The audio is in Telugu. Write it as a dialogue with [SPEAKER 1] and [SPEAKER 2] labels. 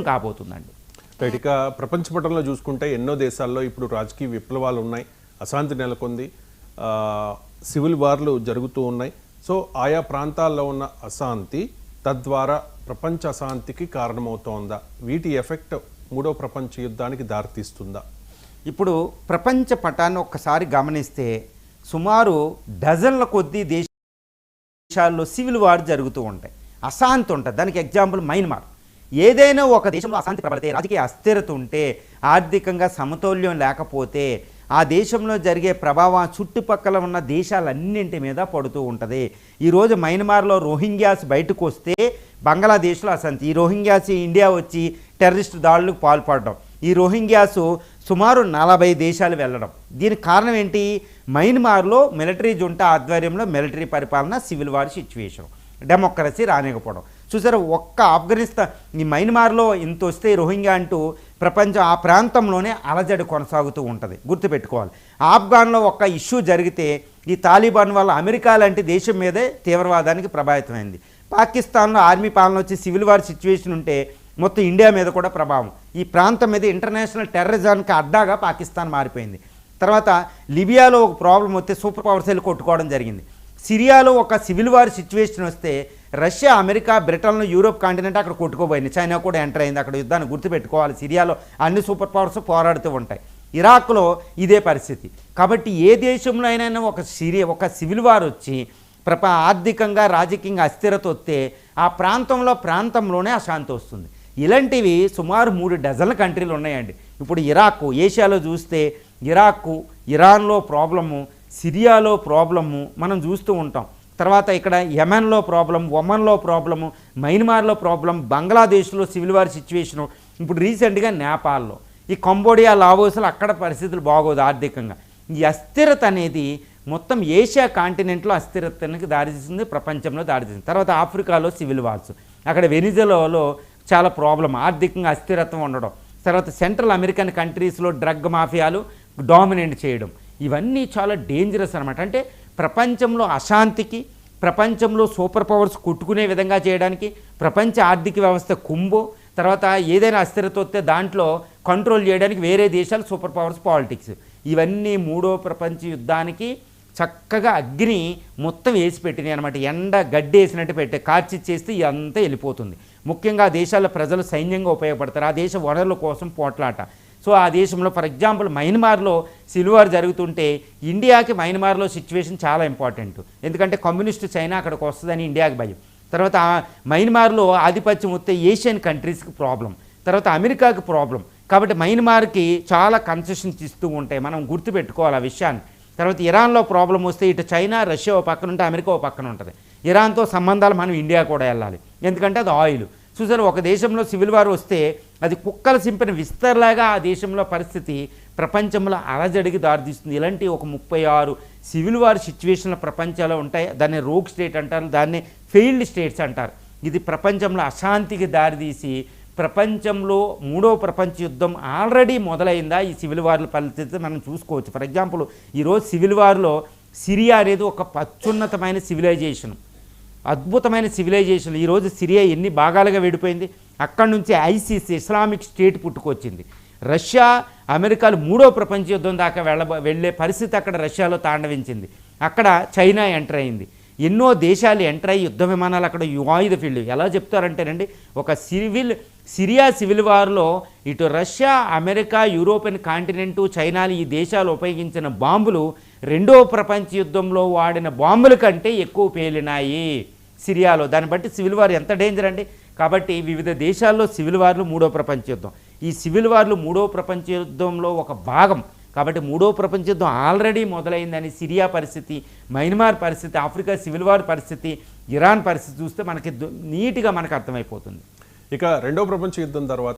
[SPEAKER 1] కాబోతుందండి.
[SPEAKER 2] రైట్. ఇక ప్రపంచ పటంలో చూసుకుంటే ఎన్నో దేశాల్లో ఇప్పుడు రాజకీయ విప్లవాలు ఉన్నాయి, అశాంతి నెలకొంది, సివిల్ వార్లు జరుగుతూ ఉన్నాయి. సో ఆయా ప్రాంతాల్లో ఉన్న అశాంతి తద్వారా ప్రపంచ అశాంతికి కారణమవుతోందా? వీటి ఎఫెక్ట్ మూడో ప్రపంచ యుద్ధానికి దారితీస్తుందా?
[SPEAKER 1] ఇప్పుడు ప్రపంచ పటాన్ని ఒక్కసారి గమనిస్తే సుమారు డజన్ల కొద్దీ దేశాల్లో సివిల్ వార్ జరుగుతూ ఉంటాయి, అశాంతి ఉంటుంది. దానికి ఎగ్జాంపుల్ మయన్మార్. ఏదైనా ఒక దేశంలో అశాంతి ప్రబలితే, రాజకీయ అస్థిరత ఉంటే, ఆర్థికంగా సమతౌల్యం లేకపోతే ఆ దేశంలో జరిగే ప్రభావం చుట్టుపక్కల ఉన్న దేశాలన్నింటి మీద పడుతూ ఉంటుంది. ఈరోజు మయన్మార్లో రోహింగ్యాస్ బయటకు వస్తే బంగ్లాదేశ్లో అశాంతి. ఈ రోహింగ్యాస్ ఇండియా వచ్చి టెర్రరిస్టు దాడులకు పాల్పడడం, ఈ రోహింగ్యాస్ సుమారు 40 దేశాలు వెళ్ళడం. దీనికి కారణం ఏంటి? మయన్మార్లో మిలిటరీ జుంటా ఆధ్వర్యంలో మిలిటరీ పరిపాలన, సివిల్ వార్ సిచ్యువేషన్, డెమోక్రసీ రానికపోవడం. చూసారా, ఒక్క ఆఫ్ఘనిస్తాన్ ఈ మయన్మార్లో ఇంత వస్తే రోహింగ్యా అంటూ ప్రపంచం ఆ ప్రాంతంలోనే అలజడి కొనసాగుతూ ఉంటుంది. గుర్తుపెట్టుకోవాలి. ఆఫ్ఘాన్లో ఒక్క ఇష్యూ జరిగితే ఈ తాలిబాన్ వల్ల అమెరికా లాంటి దేశం మీదే తీవ్రవాదానికి ప్రభావితమైంది. పాకిస్తాన్లో ఆర్మీ పాలన వచ్చి సివిల్ వార్ సిచ్యువేషన్ ఉంటే మొత్తం ఇండియా మీద కూడా ప్రభావం. ఈ ప్రాంతం మీద ఇంటర్నేషనల్ టెర్రరిజానికి అడ్డాగా పాకిస్తాన్ మారిపోయింది. తర్వాత లిబియాలో ఒక ప్రాబ్లం వస్తే సూపర్ పవర్స్ వెళ్ళి కొట్టుకోవడం జరిగింది. సిరియాలో ఒక సివిల్ వార్ సిచ్యువేషన్ వస్తే Russia, America, Britain, Europe continent అక్కడ కొట్టుకోబోయింది. చైనా కూడా ఎంటర్ అయింది అక్కడ యుద్ధాన్ని. గుర్తుపెట్టుకోవాలి, సిరియాలో అన్ని సూపర్ పవర్స్ పోరాడుతూ ఉంటాయి. ఇరాక్లో ఇదే పరిస్థితి. కాబట్టి ఏ దేశంలో అయినా ఒక సివిల్ వార్ వచ్చి ఆర్థికంగా, రాజకీయంగా అస్థిరత వస్తే ఆ ప్రాంతంలోనే అశాంతి వస్తుంది. ఇలాంటివి సుమారు 3 డజన్ల కంట్రీలు ఉన్నాయండి. ఇప్పుడు ఇరాక్, ఏషియాలో చూస్తే ఇరాక్, ఇరాన్లో ప్రాబ్లము, సిరియాలో ప్రాబ్లము మనం చూస్తూ ఉంటాం. తర్వాత ఇక్కడ యెమెన్లో ప్రాబ్లం, ఒమన్లో ప్రాబ్లము, మయన్మార్లో ప్రాబ్లం, బంగ్లాదేశ్లో సివిల్ వార్ సిచ్యువేషను, ఇప్పుడు రీసెంట్గా నేపాల్లో, ఈ కంబోడియా, లావోస్లో అక్కడ పరిస్థితులు బాగోదు ఆర్థికంగా. ఈ అస్థిరత అనేది మొత్తం ఏషియా కాంటినెంట్లో అస్థిరతకి దారితీస్తుంది, ప్రపంచంలో దారితీస్తుంది. తర్వాత ఆఫ్రికాలో సివిల్ వార్స్, అక్కడ వెనిజులాలో చాలా ప్రాబ్లం, ఆర్థికంగా అస్థిరత్వం ఉండడం. తర్వాత సెంట్రల్ అమెరికన్ కంట్రీస్లో డ్రగ్ మాఫియాలు డామినేట్ చేయడం. ఇవన్నీ చాలా డేంజరస్ అనమాట. అంటే ప్రపంచంలో అశాంతికి, ప్రపంచంలో సూపర్ పవర్స్ కొట్టుకునే విధంగా చేయడానికి, ప్రపంచ ఆర్థిక వ్యవస్థ కుంభో, తర్వాత ఏదైనా అస్థిరత వస్తే దాంట్లో కంట్రోల్ చేయడానికి వేరే దేశాలు సూపర్ పవర్స్ పాలిటిక్స్, ఇవన్నీ మూడో ప్రపంచ యుద్ధానికి చక్కగా అగ్ని మొత్తం వేసి పెట్టినాయి అనమాట. ఎండ గడ్డి వేసినట్టు పెట్టే కార్చిచ్చేస్తే ఇదంతా వెళ్ళిపోతుంది. ముఖ్యంగా ఆ దేశాల ప్రజలు సైన్యంగా ఉపయోగపడతారు, ఆ దేశ వనరుల కోసం పోట్లాట. సో ఆ దేశంలో ఫర్ ఎగ్జాంపుల్ మయన్మార్లో సివిల్ వార్ జరుగుతుంటే ఇండియాకి మయన్మార్లో సిచ్యువేషన్ చాలా ఇంపార్టెంట్. ఎందుకంటే కమ్యూనిస్టు చైనా అక్కడికి వస్తుందని ఇండియాకి భయం. తర్వాత మయన్మార్లో ఆధిపత్యం వస్తే ఏషియన్ కంట్రీస్కి ప్రాబ్లం, తర్వాత అమెరికాకి ప్రాబ్లం. కాబట్టి మయన్మార్కి చాలా కన్సెషన్స్ ఇస్తూ ఉంటాయి, మనం గుర్తుపెట్టుకోవాలి ఆ విషయాన్ని. తర్వాత ఇరాన్లో ప్రాబ్లం వస్తే ఇటు చైనా, రష్యా ఓ పక్కన ఉంటే అమెరికా ఓ పక్కన ఉంటుంది. ఇరాన్తో సంబంధాలు మనం ఇండియా కూడా వెళ్ళాలి, ఎందుకంటే అది ఆయిల్. చూసారు, ఒక దేశంలో సివిల్ వార్ వస్తే అది కుక్కలు సింపిన విస్తరలాగా ఆ దేశంలో పరిస్థితి ప్రపంచంలో అలజడికి దారితీస్తుంది. ఇలాంటి ఒక 36 సివిల్ వార్ సిచ్యువేషన్ల ప్రపంచంలో ఉంటాయి. దాన్ని రోగ్ స్టేట్ అంటారు, దాన్ని ఫెయిల్డ్ స్టేట్స్ అంటారు. ఇది ప్రపంచంలో అశాంతికి దారితీసి ప్రపంచంలో మూడో ప్రపంచ యుద్ధం ఆల్రెడీ మొదలైందా ఈ సివిల్ వార్ల పరిస్థితి మనం చూసుకోవచ్చు. ఫర్ ఎగ్జాంపుల్ ఈరోజు సివిల్ వార్లో సిరియా అనేది ఒక అత్యున్నతమైన సివిలైజేషన్, అద్భుతమైన సివిలైజేషన్. ఈరోజు సిరియా ఎన్ని భాగాలుగా విడిపోయింది. అక్కడి నుంచి ఐసిస్, ఇస్లామిక్ స్టేట్ పుట్టుకొచ్చింది. రష్యా, అమెరికాలు మూడో ప్రపంచ యుద్ధం దాకా వెళ్ళే పరిస్థితి అక్కడ రష్యాలో తాండవించింది. అక్కడ చైనా ఎంటర్ అయింది. ఎన్నో దేశాలు ఎంటర్ అయ్యి యుద్ధ విమానాలు అక్కడ ఆయుధ ఫీల్డ్. ఎలా చెప్తారంటేనండి, ఒక సిరియా సివిల్ వార్లో ఇటు రష్యా, అమెరికా, యూరోపియన్ కాంటినెంటు, చైనాలు ఈ దేశాలు ఉపయోగించిన బాంబులు రెండో ప్రపంచ యుద్ధంలో వాడిన బాంబుల కంటే ఎక్కువ పేలినాయి సిరియాలో. దాన్ని బట్టి సివిల్ వార్ ఎంత డేంజర్ అండి. కాబట్టి వివిధ దేశాల్లో సివిల్ వార్లు మూడో ప్రపంచ యుద్ధం. ఈ సివిల్ వార్లు మూడో ప్రపంచ యుద్ధంలో ఒక భాగం. కాబట్టి మూడో ప్రపంచ యుద్ధం ఆల్రెడీ మొదలైందని సిరియా పరిస్థితి, మయన్మార్ పరిస్థితి, ఆఫ్రికా సివిల్ వార్ పరిస్థితి, ఇరాన్ పరిస్థితి చూస్తే మనకి నీట్గా మనకు అర్థమైపోతుంది.
[SPEAKER 2] ఇక రెండో ప్రపంచ యుద్ధం తర్వాత